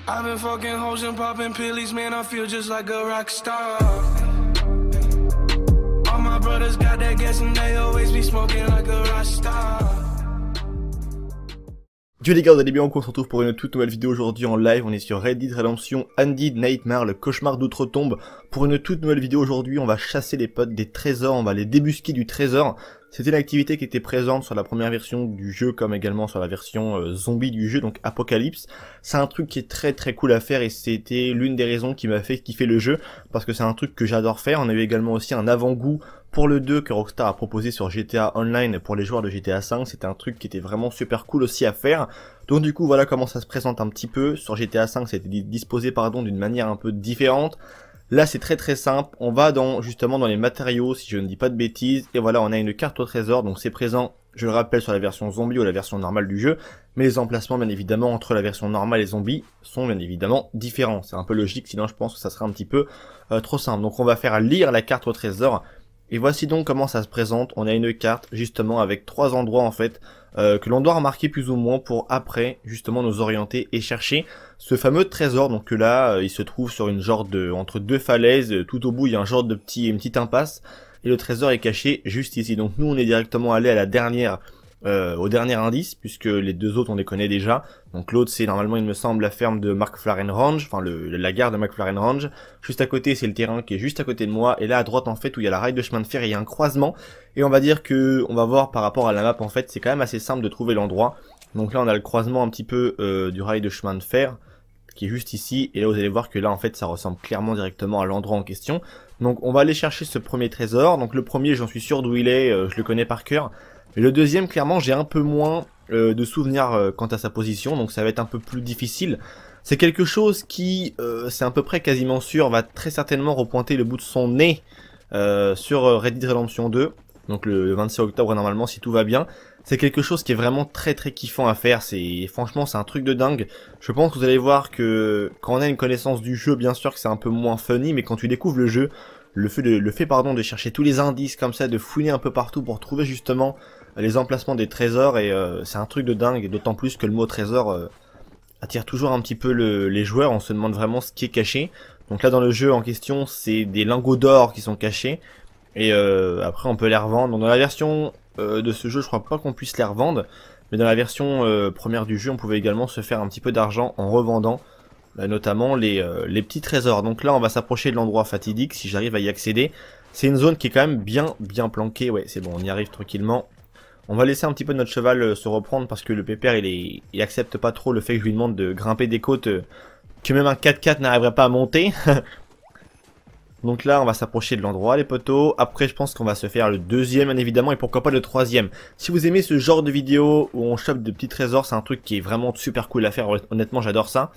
I've been fucking hoes and popping pillies, man, I feel just like a rock star. All my brothers got that gas and they always be smoking like a rock star. Yo les gars, vous allez bien, on se retrouve pour une toute nouvelle vidéo aujourd'hui en live. On est sur Red Dead Redemption Undead Nightmare, le cauchemar d'outre-tombe. Pour une toute nouvelle vidéo aujourd'hui, on va chasser les potes des trésors, on va les débusquer du trésor. C'était une activité qui était présente sur la première version du jeu comme également sur la version zombie du jeu, donc Apocalypse. C'est un truc qui est très cool à faire et c'était l'une des raisons qui m'a fait kiffer le jeu parce que c'est un truc que j'adore faire. On a eu également aussi un avant-goût pour le 2 que Rockstar a proposé sur GTA Online pour les joueurs de GTA 5, c'était un truc qui était vraiment super cool aussi à faire. Donc du coup voilà comment ça se présente un petit peu. Sur GTA 5 c'était disposé d'une manière un peu différente. Là c'est très simple, on va justement dans les matériaux si je ne dis pas de bêtises. Et voilà, on a une carte au trésor, donc c'est présent, je le rappelle, sur la version zombie ou la version normale du jeu. Mais les emplacements bien évidemment entre la version normale et zombie sont bien évidemment différents. C'est un peu logique, sinon je pense que ça serait un petit peu trop simple. Donc on va faire lire la carte au trésor. Et voici donc comment ça se présente. On a une carte justement avec 3 endroits en fait que l'on doit remarquer plus ou moins pour après justement nous orienter et chercher ce fameux trésor. Donc là il se trouve sur une genre entre deux falaises, tout au bout il y a un genre de une petite impasse et le trésor est caché juste ici. Donc nous on est directement allé à la dernière au dernier indice puisque les deux autres on les connaît déjà. Donc l'autre c'est normalement il me semble la ferme de McFlaren Range, enfin la gare de McFlaren Range. Juste à côté c'est le terrain qui est juste à côté de moi et là à droite en fait où il y a la rail de chemin de fer il y a un croisement et on va dire que on va voir par rapport à la map en fait c'est quand même assez simple de trouver l'endroit. Donc là on a le croisement un petit peu du rail de chemin de fer qui est juste ici et là vous allez voir que là en fait ça ressemble clairement directement à l'endroit en question. Donc on va aller chercher ce premier trésor. Donc le premier j'en suis sûr d'où il est, je le connais par cœur. Et le deuxième, clairement, j'ai un peu moins de souvenirs quant à sa position, donc ça va être un peu plus difficile. C'est quelque chose qui, c'est à peu près quasiment sûr, va très certainement repointer le bout de son nez sur Red Dead Redemption 2, donc le 26 octobre normalement si tout va bien. C'est quelque chose qui est vraiment très kiffant à faire, franchement c'est un truc de dingue. Je pense que vous allez voir que quand on a une connaissance du jeu, bien sûr que c'est un peu moins funny, mais quand tu découvres le jeu, le fait de chercher tous les indices comme ça, de fouiner un peu partout pour trouver justement les emplacements des trésors et c'est un truc de dingue, et d'autant plus que le mot trésor attire toujours un petit peu les joueurs. On se demande vraiment ce qui est caché. Donc là dans le jeu en question c'est des lingots d'or qui sont cachés et après on peut les revendre. Donc dans la version de ce jeu je crois pas qu'on puisse les revendre, mais dans la version première du jeu on pouvait également se faire un petit peu d'argent en revendant notamment les petits trésors. Donc là on va s'approcher de l'endroit fatidique si j'arrive à y accéder. C'est une zone qui est quand même bien planquée, ouais c'est bon on y arrive tranquillement. On va laisser un petit peu notre cheval se reprendre parce que le pépère il accepte pas trop le fait que je lui demande de grimper des côtes que même un 4x4 n'arriverait pas à monter. Donc là on va s'approcher de l'endroit les potos. Après je pense qu'on va se faire le deuxième bien évidemment et pourquoi pas le troisième. Si vous aimez ce genre de vidéo où on chope de petits trésors, c'est un truc qui est vraiment super cool à faire, honnêtement j'adore ça.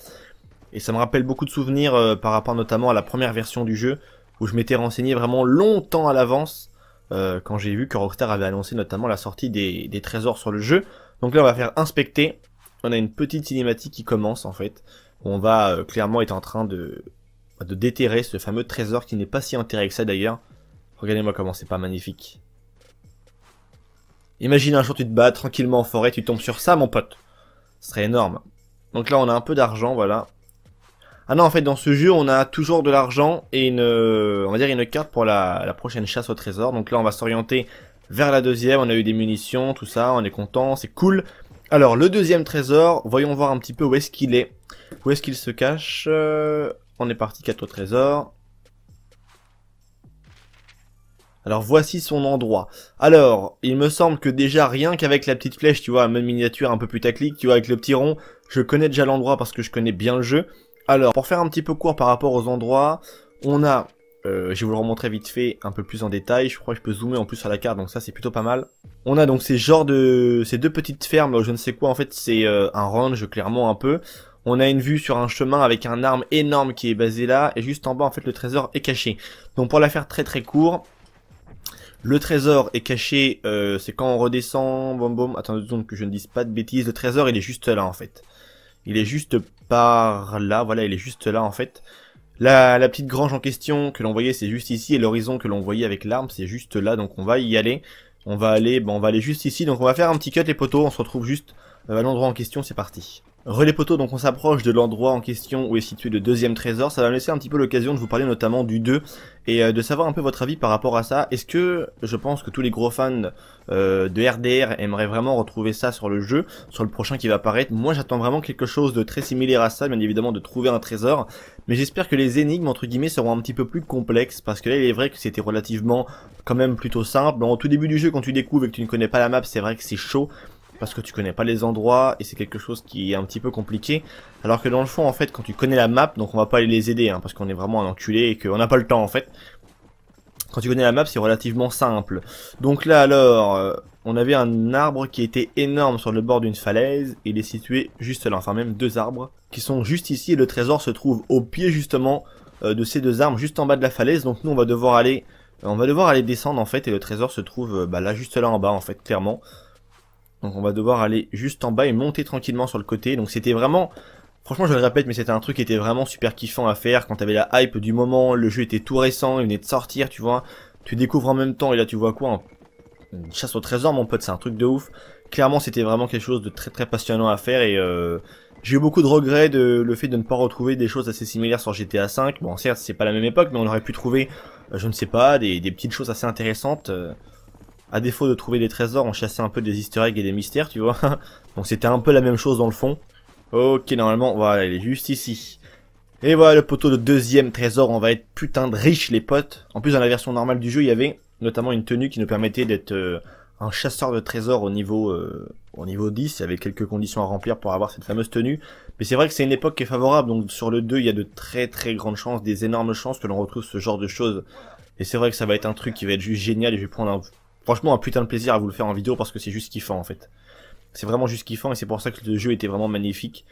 Et ça me rappelle beaucoup de souvenirs par rapport notamment à la première version du jeu où je m'étais renseigné vraiment longtemps à l'avance. Quand j'ai vu que Rockstar avait annoncé notamment la sortie des trésors sur le jeu. Donc là on va faire inspecter. On a une petite cinématique qui commence en fait. Où on va clairement être en train de déterrer ce fameux trésor qui n'est pas si enterré que ça d'ailleurs. Regardez-moi comment c'est pas magnifique. Imagine un jour tu te bats tranquillement en forêt, tu tombes sur ça mon pote. Ce serait énorme. Donc là on a un peu d'argent, voilà. Ah non en fait dans ce jeu on a toujours de l'argent et on va dire une carte pour la prochaine chasse au trésor. Donc là on va s'orienter vers la deuxième, on a eu des munitions, tout ça, on est content, c'est cool. Alors le deuxième trésor, voyons voir un petit peu où est-ce qu'il est. Où est-ce qu'il se cache On est parti 4 au trésor. Alors voici son endroit. Alors il me semble que déjà rien qu'avec la petite flèche, tu vois, même miniature un peu putaclic, tu vois avec le petit rond, je connais déjà l'endroit parce que je connais bien le jeu. Alors, pour faire un petit peu court par rapport aux endroits, on a, je vais vous le remontrer vite fait, un peu plus en détail, je crois que je peux zoomer en plus sur la carte, donc ça c'est plutôt pas mal. On a donc ces deux petites fermes, je ne sais quoi, en fait c'est un range clairement un peu. On a une vue sur un chemin avec un arbre énorme qui est basé là, et juste en bas en fait le trésor est caché. Donc pour la faire très court, le trésor est caché, c'est quand on redescend, attendez donc que je ne dise pas de bêtises, le trésor il est juste là en fait. Il est juste par là, voilà, il est juste là en fait. La petite grange en question que l'on voyait c'est juste ici et l'horizon que l'on voyait avec l'arbre c'est juste là, donc on va y aller. On va aller juste ici, donc on va faire un petit cut les potos, on se retrouve juste à l'endroit en question, c'est parti. Relais poteaux, donc on s'approche de l'endroit en question où est situé le deuxième trésor. Ça va me laisser un petit peu l'occasion de vous parler notamment du 2 et de savoir un peu votre avis par rapport à ça. Est-ce que je pense que tous les gros fans de RDR aimeraient vraiment retrouver ça sur le jeu, sur le prochain qui va apparaître? Moi j'attends vraiment quelque chose de très similaire à ça, bien évidemment de trouver un trésor. Mais j'espère que les énigmes entre guillemets seront un petit peu plus complexes, parce que là il est vrai que c'était relativement quand même plutôt simple. Bon, au tout début du jeu quand tu découvres et que tu ne connais pas la map, c'est vrai que c'est chaud, parce que tu connais pas les endroits et c'est quelque chose qui est un petit peu compliqué. Alors que dans le fond en fait quand tu connais la map, donc on va pas aller les aider parce qu'on est vraiment un enculé et qu'on n'a pas le temps en fait. Quand tu connais la map c'est relativement simple. Donc là alors on avait un arbre qui était énorme sur le bord d'une falaise, et il est situé juste là, enfin même deux arbres qui sont juste ici, et le trésor se trouve au pied justement de ces deux arbres, juste en bas de la falaise. Donc nous on va devoir aller descendre en fait, et le trésor se trouve là juste là en bas en fait clairement. Donc on va devoir aller juste en bas et monter tranquillement sur le côté. Donc c'était vraiment, franchement je le répète, mais c'était un truc qui était vraiment super kiffant à faire quand t'avais la hype du moment, le jeu était tout récent, il venait de sortir, tu vois. Tu découvres en même temps et là tu vois quoi, une chasse au trésor mon pote, c'est un truc de ouf. Clairement c'était vraiment quelque chose de très très passionnant à faire, et j'ai eu beaucoup de regrets de le fait de ne pas retrouver des choses assez similaires sur GTA V. Bon certes c'est pas la même époque, mais on aurait pu trouver, je ne sais pas, des petites choses assez intéressantes. À défaut de trouver des trésors, on chassait un peu des easter eggs et des mystères, tu vois. Donc c'était un peu la même chose dans le fond. Ok, normalement, voilà, il est juste ici. Et voilà le poteau de deuxième trésor, on va être putain de riche les potes. En plus dans la version normale du jeu, il y avait notamment une tenue qui nous permettait d'être un chasseur de trésors au niveau 10, avec quelques conditions à remplir pour avoir cette fameuse tenue. Mais c'est vrai que c'est une époque qui est favorable, donc sur le 2, il y a de très très grandes chances, des énormes chances que l'on retrouve ce genre de choses. Et c'est vrai que ça va être un truc qui va être juste génial, et je vais prendre franchement un putain de plaisir à vous le faire en vidéo, parce que c'est juste kiffant en fait. C'est vraiment juste kiffant, et c'est pour ça que le jeu était vraiment magnifique.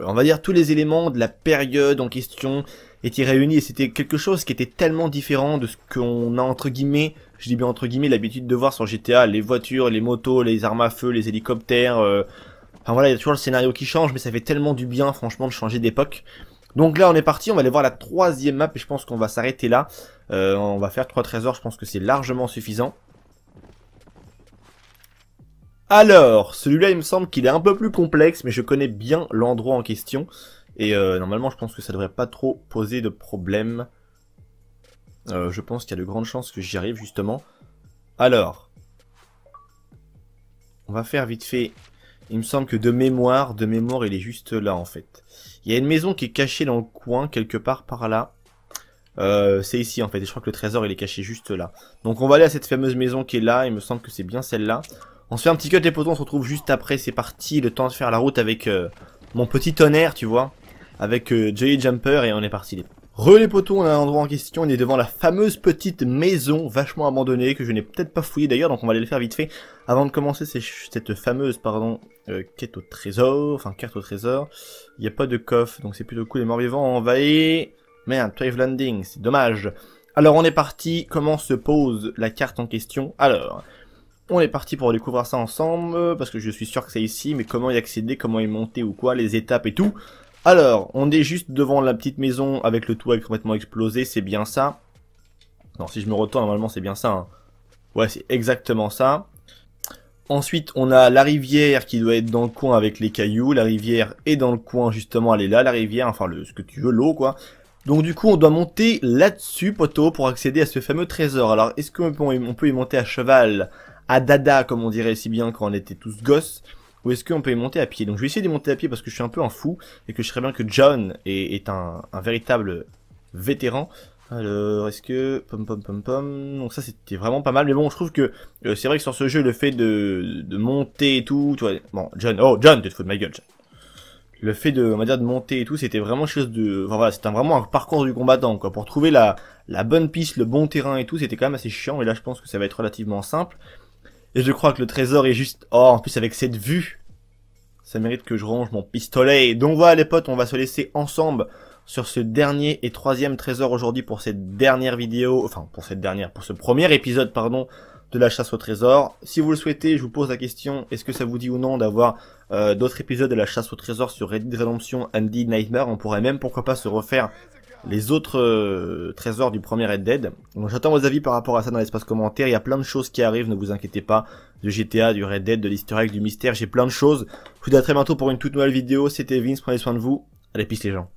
On va dire tous les éléments de la période en question étaient réunis, et c'était quelque chose qui était tellement différent de ce qu'on a entre guillemets, je dis bien entre guillemets, l'habitude de voir sur GTA, les voitures, les motos, les armes à feu, les hélicoptères. Enfin voilà, il y a toujours le scénario qui change, mais ça fait tellement du bien franchement de changer d'époque. Donc là on est parti, on va aller voir la troisième map, et je pense qu'on va s'arrêter là. On va faire 3 trésors, je pense que c'est largement suffisant. Alors, celui-là il me semble qu'il est un peu plus complexe, mais je connais bien l'endroit en question. Et normalement je pense que ça devrait pas trop poser de problème. Je pense qu'il y a de grandes chances que j'y arrive justement. Alors, on va faire vite fait. Il me semble que de mémoire il est juste là en fait. Il y a une maison qui est cachée dans le coin, quelque part par là. C'est ici en fait, et je crois que le trésor il est caché juste là. Donc on va aller à cette fameuse maison qui est là, il me semble que c'est bien celle-là. On se fait un petit cut les potos, on se retrouve juste après, c'est parti, le temps de faire la route avec mon petit tonnerre, tu vois. Avec Jolly Jumper, et on est parti les potos. Les potos, on a un endroit en question, on est devant la fameuse petite maison vachement abandonnée, que je n'ai peut-être pas fouillée d'ailleurs, donc on va aller le faire vite fait. Avant de commencer cette fameuse, quête au trésor, enfin carte au trésor. Il n'y a pas de coffre, donc c'est plutôt cool, les morts vivants envahis. Merde, Twave Landing, c'est dommage. Alors on est parti, comment se pose la carte en question? Alors, on est parti pour découvrir ça ensemble, parce que je suis sûr que c'est ici, mais comment y accéder, comment y monter ou quoi, les étapes et tout. Alors, on est juste devant la petite maison avec le toit complètement explosé, c'est bien ça. Non, si je me retourne, normalement c'est bien ça. Hein. Ouais, c'est exactement ça. Ensuite, on a la rivière qui doit être dans le coin avec les cailloux. La rivière est dans le coin, justement, elle est là, la rivière, enfin ce que tu veux, l'eau quoi. Donc du coup, on doit monter là-dessus, poteau, pour accéder à ce fameux trésor. Alors, est-ce qu'on peut y monter à cheval, à dada, comme on dirait si bien quand on était tous gosses, ou est-ce qu'on peut y monter à pied? Donc je vais essayer de monter à pied parce que je suis un peu un fou, et que je serais bien que John est un véritable vétéran. Alors, est-ce que... Donc ça, c'était vraiment pas mal, mais bon, je trouve que c'est vrai que sur ce jeu, le fait de monter et tout, tu vois... Bon, John, tu te fous de ma gueule, John. Le fait de, on va dire, de monter et tout, c'était vraiment chose de... Enfin voilà, c'était vraiment un parcours du combattant, quoi. Pour trouver la bonne piste, le bon terrain et tout, c'était quand même assez chiant, mais là, je pense que ça va être relativement simple. Et je crois que le trésor est juste... Oh, en plus, avec cette vue, ça mérite que je range mon pistolet. Donc voilà, les potes, on va se laisser ensemble sur ce dernier et troisième trésor aujourd'hui pour cette dernière vidéo... Enfin, pour ce premier épisode, pardon, de la chasse au trésor. Si vous le souhaitez, je vous pose la question, est-ce que ça vous dit ou non d'avoir d'autres épisodes de la chasse au trésor sur Red Dead Redemption Undead Nightmare? On pourrait même, pourquoi pas, se refaire les autres trésors du premier Red Dead. Donc j'attends vos avis par rapport à ça dans l'espace commentaire. Il y a plein de choses qui arrivent, ne vous inquiétez pas. De GTA, du Red Dead, de l'Easter egg, du mystère, j'ai plein de choses. Je vous dis à très bientôt pour une toute nouvelle vidéo. C'était Vince, prenez soin de vous. Allez, peace les gens.